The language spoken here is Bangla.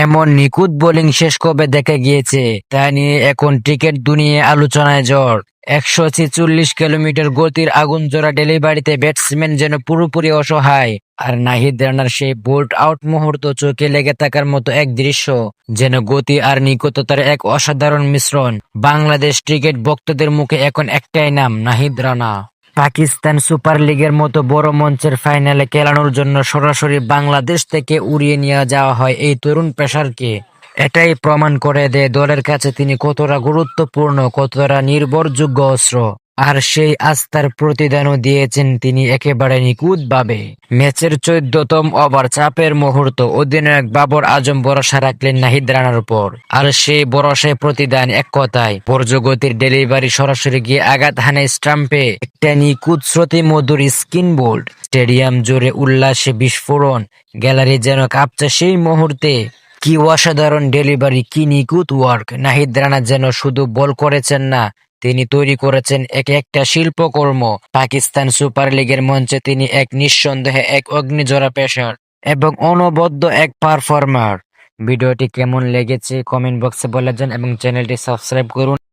এমন নিখুঁত বোলিং শেষ কবে দেখা গিয়েছে তা নিয়ে এখন ক্রিকেট দুনিয়ায় আলোচনায় ঝড়। 146 কিলোমিটার গতির আগুন জোড়া ডেলিভারিতে ব্যাটসম্যান যেন পুরোপুরি অসহায়। আর নাহিদ রানার সেই বোল্ড আউট মুহূর্ত চোখে লেগে থাকার মতো এক দৃশ্য, যেন গতি আর নিখুঁততার এক অসাধারণ মিশ্রণ। বাংলাদেশ ক্রিকেট ভক্তদের মুখে এখন একটাই নাম, নাহিদ রানা। পাকিস্তান সুপার লিগের মতো বড় মঞ্চের ফাইনালে খেলানোর জন্য সরাসরি বাংলাদেশ থেকে উড়িয়ে নিয়ে যাওয়া হয় এই তরুণ পেসারকে। এটাই প্রমাণ করে দেয় দলের কাছে তিনি কতটা গুরুত্বপূর্ণ, কতটা নির্ভরযোগ্য অস্ত্র। আর সেই আস্থার প্রতিদানও দিয়েছেন তিনি একেবারে নিখুঁতভাবে। ম্যাচের 14তম ওভার, চাপের মুহূর্ত, অধিনায়ক বাবর আজম ভরসা রাখলেন নাহিদ রানার উপর। আর সেই ভরসায় প্রতিদান এক কথায় বর্জ্যগতির ডেলিভারি, সরাসরি গিয়ে আঘাত হানায় স্টাম্পে। একটা নিখুঁত শ্রুতিমধুর স্কিন বোল্ড, স্টেডিয়াম জুড়ে উল্লাসে বিস্ফোরণ, গ্যালারি যেন কাঁপছে সেই মুহূর্তে। কি অসাধারণ ডেলিভারি, কি নিখুঁত ওয়ার্ক! নাহিদ রানা যেন শুধু বল করেছেন না, তিনি তৈরি করেছেন একটা শিল্পকর্ম। পাকিস্তান সুপার লিগের মঞ্চে তিনি এক নিঃসন্দেহে এক অগ্নিঝরা পেসার এবং অনবদ্য এক পারফর্মার। ভিডিওটি কেমন লেগেছে কমেন্ট বক্সে বলে যান এবং চ্যানেলটি সাবস্ক্রাইব করুন।